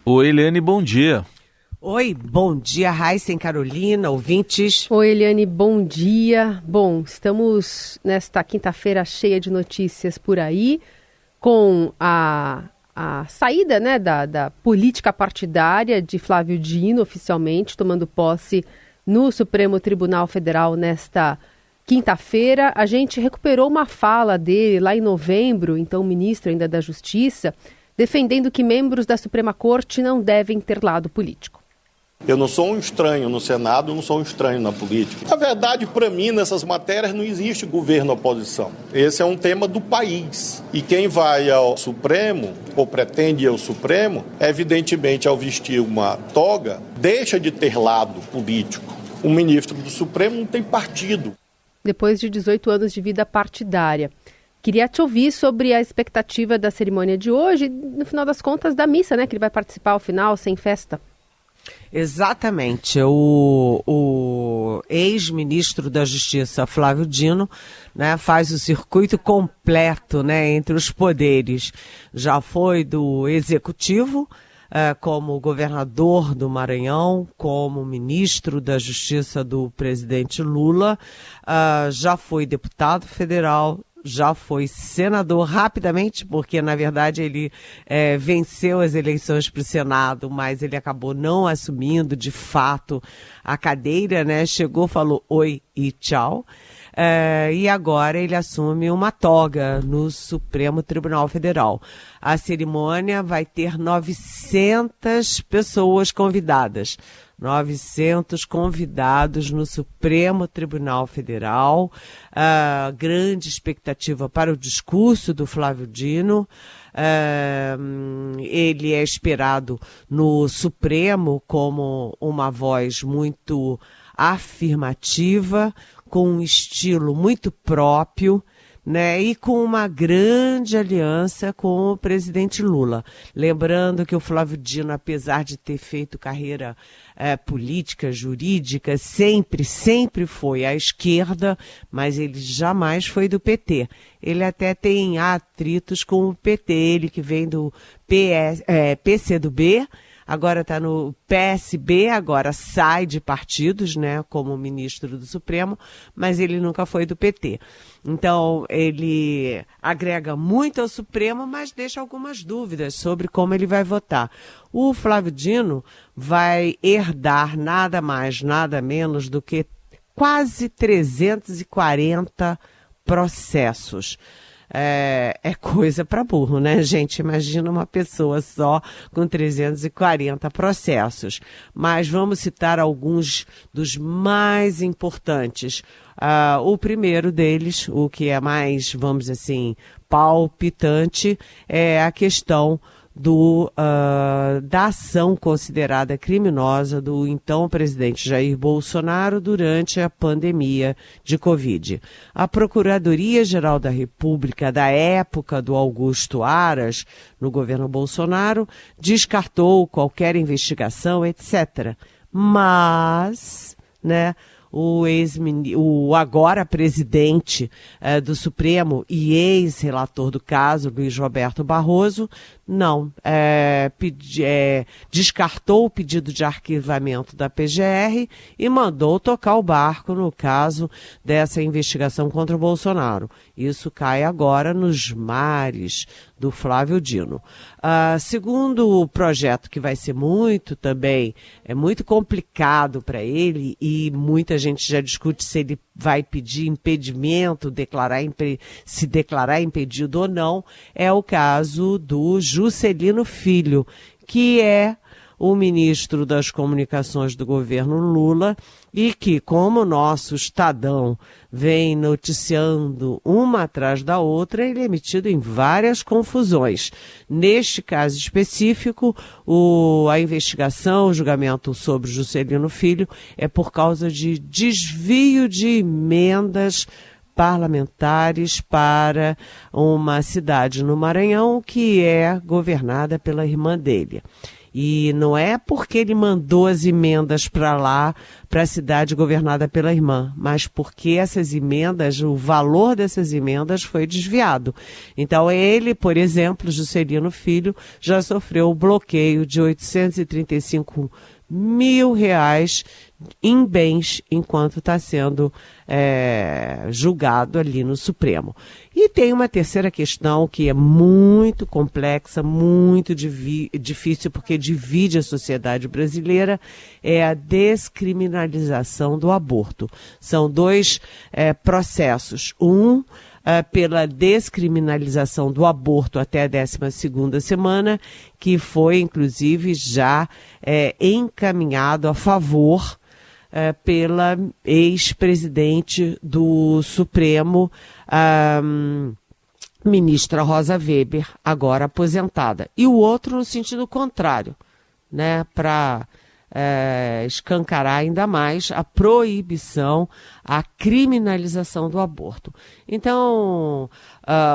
Oi, Eliane, bom dia. Oi, bom dia, Raíssen, Carolina, ouvintes. Oi, Eliane, bom dia. Bom, estamos nesta quinta-feira cheia de notícias por aí, com a saída, né, da política partidária de Flávio Dino, oficialmente, tomando posse no Supremo Tribunal Federal nesta quinta-feira. A gente recuperou uma fala dele lá em novembro, então ministro ainda da Justiça, defendendo que membros da Suprema Corte não devem ter lado político. Eu não sou um estranho no Senado, eu não sou um estranho na política. Na verdade, para mim, nessas matérias não existe governo-oposição. Esse é um tema do país. E quem vai ao Supremo, ou pretende ir ao Supremo, evidentemente, ao vestir uma toga, deixa de ter lado político. O ministro do Supremo não tem partido. Depois de 18 anos de vida partidária. Queria te ouvir sobre a expectativa da cerimônia de hoje, no final das contas, da missa, né? Que ele vai participar ao final, sem festa. Exatamente. O ex-ministro da Justiça, Flávio Dino, né, faz o circuito completo, né, entre os poderes. Já foi do Executivo, como governador do Maranhão, como ministro da Justiça do presidente Lula, já foi deputado federal, já foi senador rapidamente, porque, na verdade, ele venceu as eleições para o Senado, mas ele acabou não assumindo, de fato, a cadeira, né? Chegou, falou oi e tchau. E agora ele assume uma toga no Supremo Tribunal Federal. A cerimônia vai ter 900 pessoas convidadas. 900 convidados no Supremo Tribunal Federal. Grande expectativa para o discurso do Flávio Dino. Ele é esperado no Supremo como uma voz muito afirmativa, com um estilo muito próprio, né, e com uma grande aliança com o presidente Lula. Lembrando que o Flávio Dino, apesar de ter feito carreira política, jurídica, sempre foi à esquerda, mas ele jamais foi do PT. Ele até tem atritos com o PT, ele que vem do PCdoB, agora está no PSB, agora sai de partidos, né, como ministro do Supremo, mas ele nunca foi do PT. Então, ele agrega muito ao Supremo, mas deixa algumas dúvidas sobre como ele vai votar. O Flávio Dino vai herdar nada mais, nada menos do que quase 340 processos. É coisa para burro, né, gente? Imagina uma pessoa só com 340 processos. Mas vamos citar alguns dos mais importantes. O primeiro deles, o que é mais, vamos dizer assim, palpitante, é a questão da ação considerada criminosa do então presidente Jair Bolsonaro durante a pandemia de Covid. A Procuradoria-Geral da República da época do Augusto Aras, no governo Bolsonaro, descartou qualquer investigação, etc. Mas, né, o agora presidente do Supremo e ex-relator do caso, Luiz Roberto Barroso, não descartou o pedido de arquivamento da PGR e mandou tocar o barco no caso dessa investigação contra o Bolsonaro. Isso cai agora nos mares do Flávio Dino. Segundo o projeto, que vai ser muito complicado para ele, e muita gente já discute se ele vai pedir impedimento, se declarar impedido ou não, é o caso do Juscelino Filho, que é o ministro das Comunicações do governo Lula e que, como o nosso Estadão vem noticiando uma atrás da outra, ele é metido em várias confusões. Neste caso específico, a investigação, o julgamento sobre Juscelino Filho é por causa de desvio de emendas parlamentares para uma cidade no Maranhão que é governada pela irmã dele. E não é porque ele mandou as emendas para lá, para a cidade governada pela irmã, mas porque essas emendas, o valor dessas emendas foi desviado. Então ele, por exemplo, Juscelino Filho, já sofreu o bloqueio de R$835 mil em bens enquanto está sendo julgado ali no Supremo. E tem uma terceira questão que é muito complexa, muito difícil, porque divide a sociedade brasileira, é a descriminalização do aborto. São dois processos. Pela descriminalização do aborto até a 12ª semana, que foi, inclusive, já encaminhado a favor pela ex-presidente do Supremo, ministra Rosa Weber, agora aposentada. E o outro no sentido contrário, né, para escancarar ainda mais a proibição, a criminalização do aborto. Então,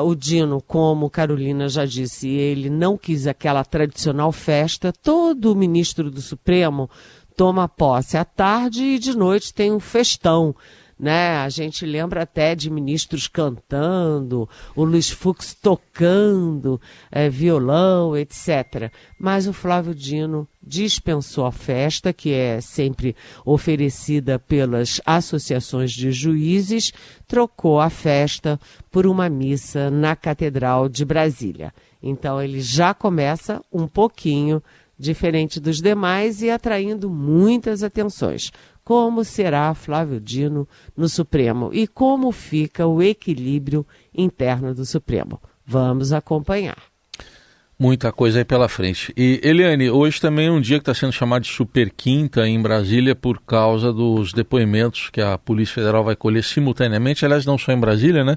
o Dino, como Carolina já disse, ele não quis aquela tradicional festa. Todo ministro do Supremo toma posse à tarde e de noite tem um festão, né? A gente lembra até de ministros cantando, o Luiz Fux tocando violão, etc. Mas o Flávio Dino dispensou a festa, que é sempre oferecida pelas associações de juízes, trocou a festa por uma missa na Catedral de Brasília. Então ele já começa um pouquinho diferente dos demais e atraindo muitas atenções. Como será Flávio Dino no Supremo e como fica o equilíbrio interno do Supremo? Vamos acompanhar. Muita coisa aí pela frente. E, Eliane, hoje também é um dia que está sendo chamado de Super Quinta em Brasília por causa dos depoimentos que a Polícia Federal vai colher simultaneamente, aliás, não só em Brasília, né?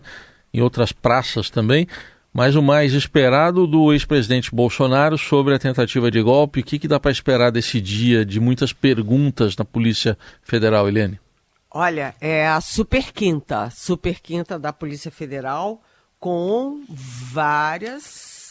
Em outras praças também. Mas o mais esperado do ex-presidente Bolsonaro sobre a tentativa de golpe. O que dá para esperar desse dia de muitas perguntas na Polícia Federal, Eliane? Olha, é a Super Quinta da Polícia Federal, com várias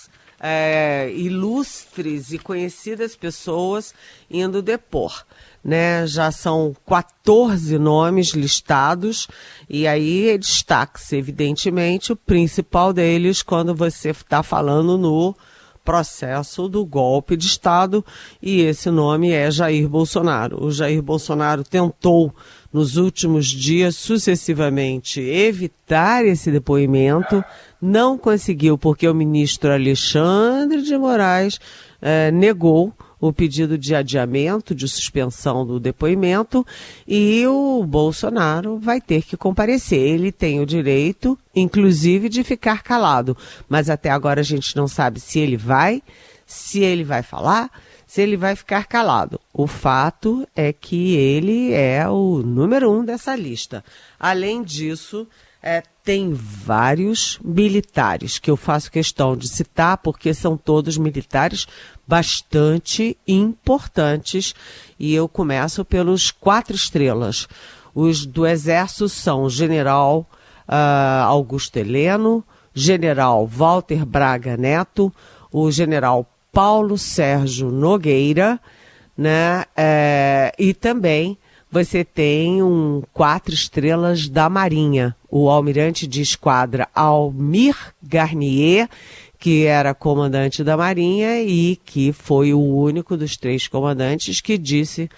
ilustres e conhecidas pessoas indo depor. Né, já são 14 nomes listados, e aí destaca-se, evidentemente, o principal deles quando você está falando no processo do golpe de Estado, e esse nome é Jair Bolsonaro. O Jair Bolsonaro tentou, nos últimos dias, sucessivamente, evitar esse depoimento, não conseguiu, porque o ministro Alexandre de Moraes negou o pedido de adiamento, de suspensão do depoimento, e o Bolsonaro vai ter que comparecer. Ele tem o direito, inclusive, de ficar calado, mas até agora a gente não sabe se ele vai falar, se ele vai ficar calado. O fato é que ele é o número 1 dessa lista. Além disso, tem vários militares que eu faço questão de citar, porque são todos militares bastante importantes, e eu começo pelos 4 estrelas. Os do Exército são o general Augusto Heleno, general Walter Braga Neto, o general Paulo Sérgio Nogueira, né? E também você tem 4 estrelas da Marinha, o almirante de esquadra Almir Garnier, que era comandante da Marinha e que foi o único dos 3 comandantes que disse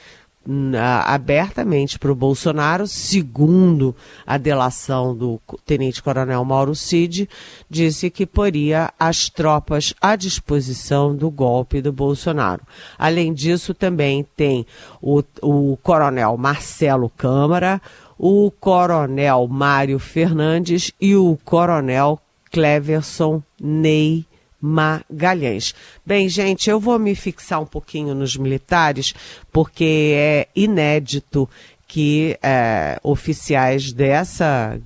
abertamente para o Bolsonaro, segundo a delação do tenente-coronel Mauro Cid, disse que poria as tropas à disposição do golpe do Bolsonaro. Além disso, também tem o coronel Marcelo Câmara, o coronel Mário Fernandes e o coronel Cleverson Ney Magalhães. Bem, gente, eu vou me fixar um pouquinho nos militares, porque é inédito que oficiais dessa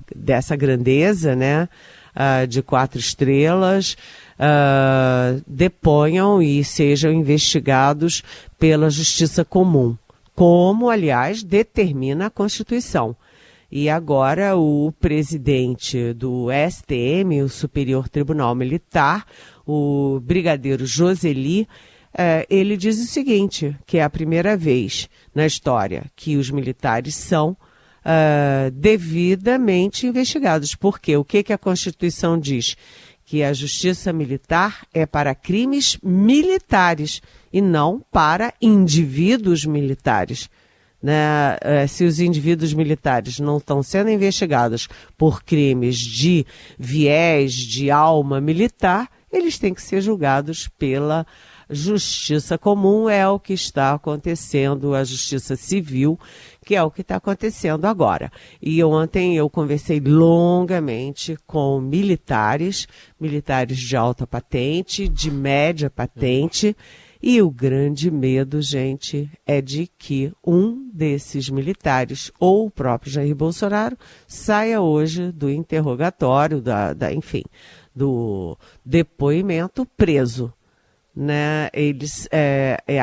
grandeza, né, de 4 estrelas, deponham e sejam investigados pela Justiça Comum, como, aliás, determina a Constituição. E agora o presidente do STM, o Superior Tribunal Militar, o brigadeiro Joseli, ele diz o seguinte, que é a primeira vez na história que os militares são devidamente investigados. Por quê? O que a Constituição diz? Que a justiça militar é para crimes militares e não para indivíduos militares. Né? Se os indivíduos militares não estão sendo investigados por crimes de viés, de alma militar, eles têm que ser julgados pela justiça comum, é o que está acontecendo, a justiça civil, que é o que está acontecendo agora. E ontem eu conversei longamente com militares de alta patente, de média patente, e o grande medo, gente, é de que um desses militares, ou o próprio Jair Bolsonaro, saia hoje do interrogatório, enfim, do depoimento preso. Né? Eles,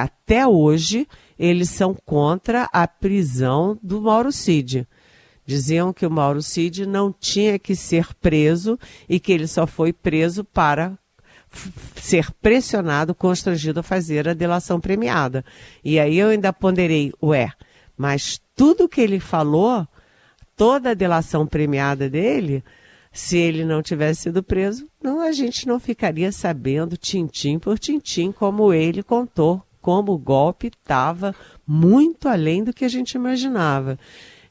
até hoje, eles são contra a prisão do Mauro Cid. Diziam que o Mauro Cid não tinha que ser preso e que ele só foi preso para ser pressionado, constrangido a fazer a delação premiada. E aí eu ainda ponderei, mas tudo que ele falou, toda a delação premiada dele, se ele não tivesse sido preso, a gente não ficaria sabendo tintim por tintim como ele contou, como o golpe estava muito além do que a gente imaginava.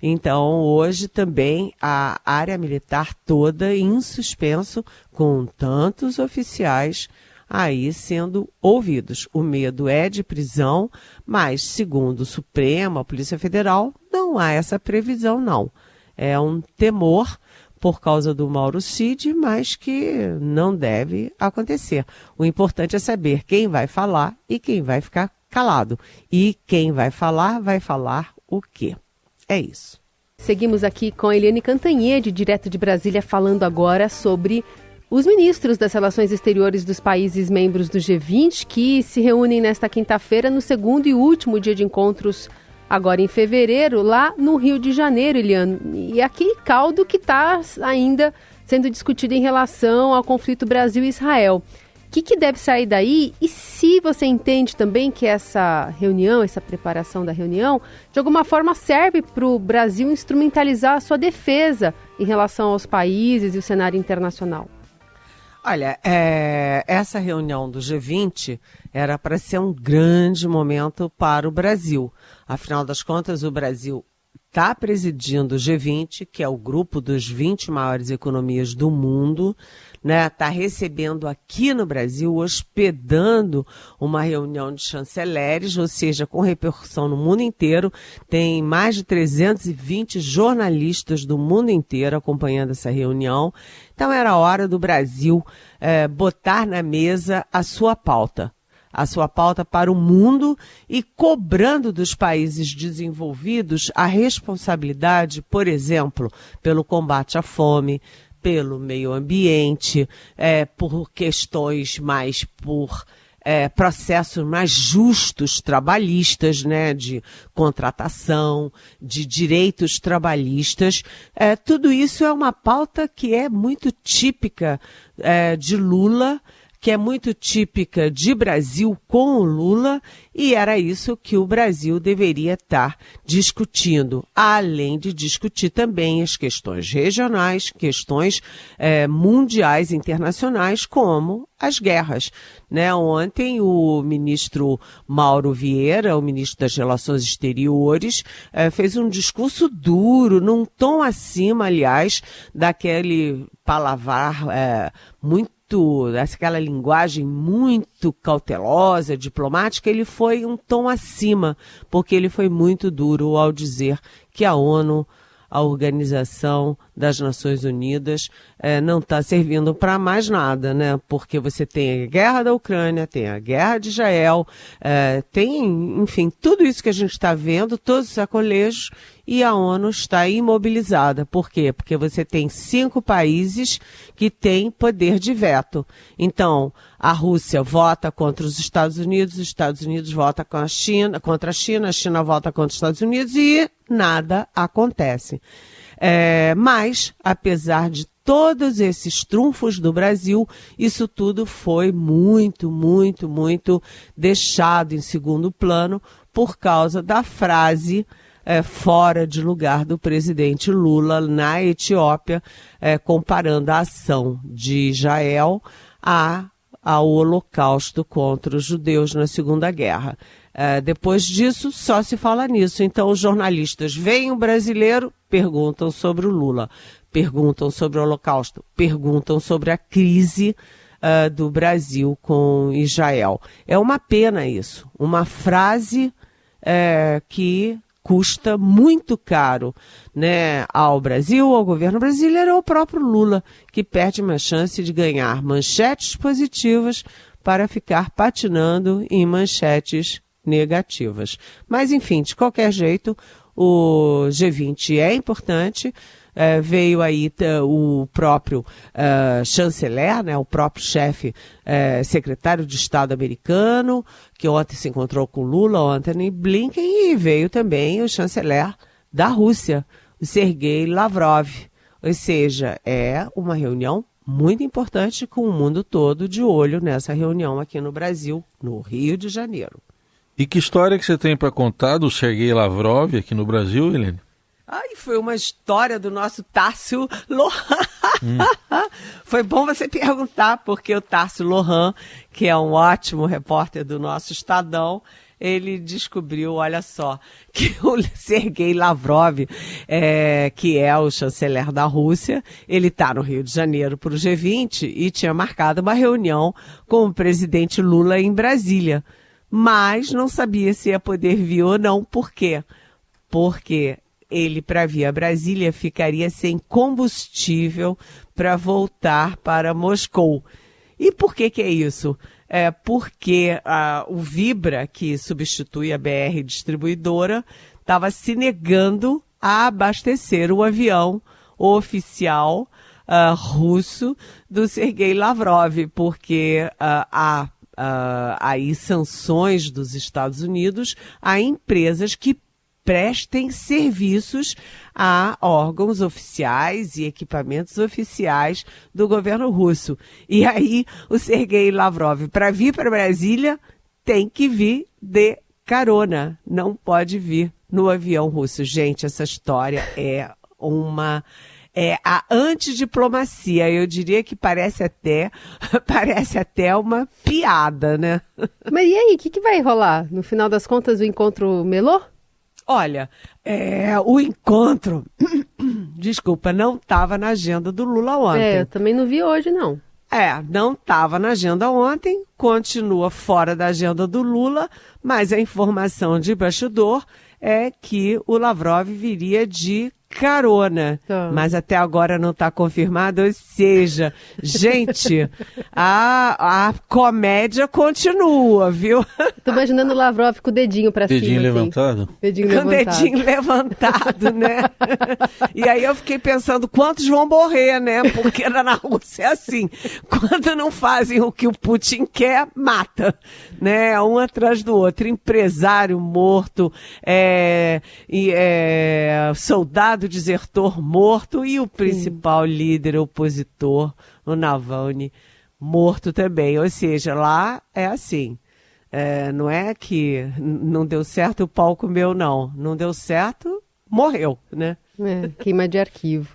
Então, hoje também a área militar toda em suspenso, com tantos oficiais aí sendo ouvidos. O medo é de prisão, mas, segundo o Supremo, a Polícia Federal, não há essa previsão, não. É um temor por causa do Mauro Cid, mas que não deve acontecer. O importante é saber quem vai falar e quem vai ficar calado. E quem vai falar o quê? É isso. Seguimos aqui com a Eliane Cantanhede, direto de Brasília, falando agora sobre os ministros das Relações Exteriores dos países membros do G20, que se reúnem nesta quinta-feira no segundo e último dia de encontros, agora em fevereiro, lá no Rio de Janeiro, Eliane. E aquele caldo que está ainda sendo discutido em relação ao conflito Brasil e Israel. O que deve sair daí? E se você entende também que essa reunião, essa preparação da reunião, de alguma forma serve para o Brasil instrumentalizar a sua defesa em relação aos países e o cenário internacional? Olha, essa reunião do G20 era para ser um grande momento para o Brasil. Afinal das contas, o Brasil está presidindo o G20, que é o grupo dos 20 maiores economias do mundo, né? Está recebendo aqui no Brasil, hospedando uma reunião de chanceleres, ou seja, com repercussão no mundo inteiro. Tem mais de 320 jornalistas do mundo inteiro acompanhando essa reunião. Então era hora do Brasil botar na mesa a sua pauta para o mundo e cobrando dos países desenvolvidos a responsabilidade, por exemplo, pelo combate à fome, pelo meio ambiente, por questões processos mais justos trabalhistas, né, de contratação, de direitos trabalhistas. Tudo isso é uma pauta que é muito típica de Lula, que é muito típica de Brasil com o Lula, e era isso que o Brasil deveria estar discutindo, além de discutir também as questões regionais, questões mundiais, internacionais, como as guerras. Né? Ontem o ministro Mauro Vieira, o ministro das Relações Exteriores, fez um discurso duro, num tom acima, aliás, daquele palavrar aquela linguagem muito cautelosa, diplomática. Ele foi um tom acima, porque ele foi muito duro ao dizer que a ONU, a Organização das Nações Unidas, não está servindo para mais nada, né? Porque você tem a guerra da Ucrânia, tem a guerra de Israel, tem, enfim, tudo isso que a gente está vendo, todos os sacolejos, e a ONU está imobilizada. Por quê? Porque você tem 5 países que têm poder de veto. Então, a Rússia vota contra os Estados Unidos vota contra a China vota contra os Estados Unidos e nada acontece. Mas, apesar de todos esses trunfos do Brasil, isso tudo foi muito, muito, muito deixado em segundo plano por causa da frase fora de lugar do presidente Lula na Etiópia, comparando a ação de Israel ao holocausto contra os judeus na Segunda Guerra. Depois disso, só se fala nisso. Então, os jornalistas veem o brasileiro, perguntam sobre o Lula, perguntam sobre o holocausto, perguntam sobre a crise do Brasil com Israel. É uma pena isso, uma frase que custa muito caro, né, ao Brasil, ao governo brasileiro, ao próprio Lula, que perde uma chance de ganhar manchetes positivas para ficar patinando em manchetes negativas. Mas, enfim, de qualquer jeito, o G20 é importante. Veio aí o próprio chanceler, né, o próprio chefe, secretário de Estado americano, que ontem se encontrou com Lula, Antony Blinken, e veio também o chanceler da Rússia, o Sergei Lavrov. Ou seja, é uma reunião muito importante com o mundo todo de olho nessa reunião aqui no Brasil, no Rio de Janeiro. E que história que você tem para contar do Sergei Lavrov aqui no Brasil, Helene? Foi uma história do nosso Tássio Lohan. Foi bom você perguntar, porque o Tássio Lohan, que é um ótimo repórter do nosso Estadão, ele descobriu, olha só, que o Sergei Lavrov, que é o chanceler da Rússia, ele está no Rio de Janeiro para o G20 e tinha marcado uma reunião com o presidente Lula em Brasília. Mas não sabia se ia poder vir ou não. Por quê? Porque ele, para vir a Brasília, ficaria sem combustível para voltar para Moscou. E por que é isso? Porque o Vibra, que substitui a BR Distribuidora, estava se negando a abastecer o avião oficial russo do Sergei Lavrov, porque há aí sanções dos Estados Unidos a empresas que prestem serviços a órgãos oficiais e equipamentos oficiais do governo russo. E aí o Sergei Lavrov, para vir para Brasília, tem que vir de carona, não pode vir no avião russo. Gente, essa história é a antidiplomacia. Eu diria que parece até uma piada, né? Mas e aí, o que vai rolar? No final das contas, o encontro melou? Olha, o encontro, desculpa, não estava na agenda do Lula ontem. Eu também não vi hoje, não. Não estava na agenda ontem, continua fora da agenda do Lula, mas a informação de bastidor é que o Lavrov viria de carona, mas até agora não está confirmado, ou seja, gente, a comédia continua, viu? Tô imaginando o Lavrov com o dedinho pra cima. Dedinho levantado? Assim. Dedinho com levantado. Dedinho levantado, né? E aí eu fiquei pensando, quantos vão morrer, né? Porque na Rússia é assim, quando não fazem o que o Putin quer, mata, né? Um atrás do outro, empresário morto, soldado desertor morto e o principal líder opositor, o Navalny, morto também. Ou seja, lá é assim. Não é que não deu certo, o pau comeu, não. Não deu certo, morreu, né? Queima de arquivo.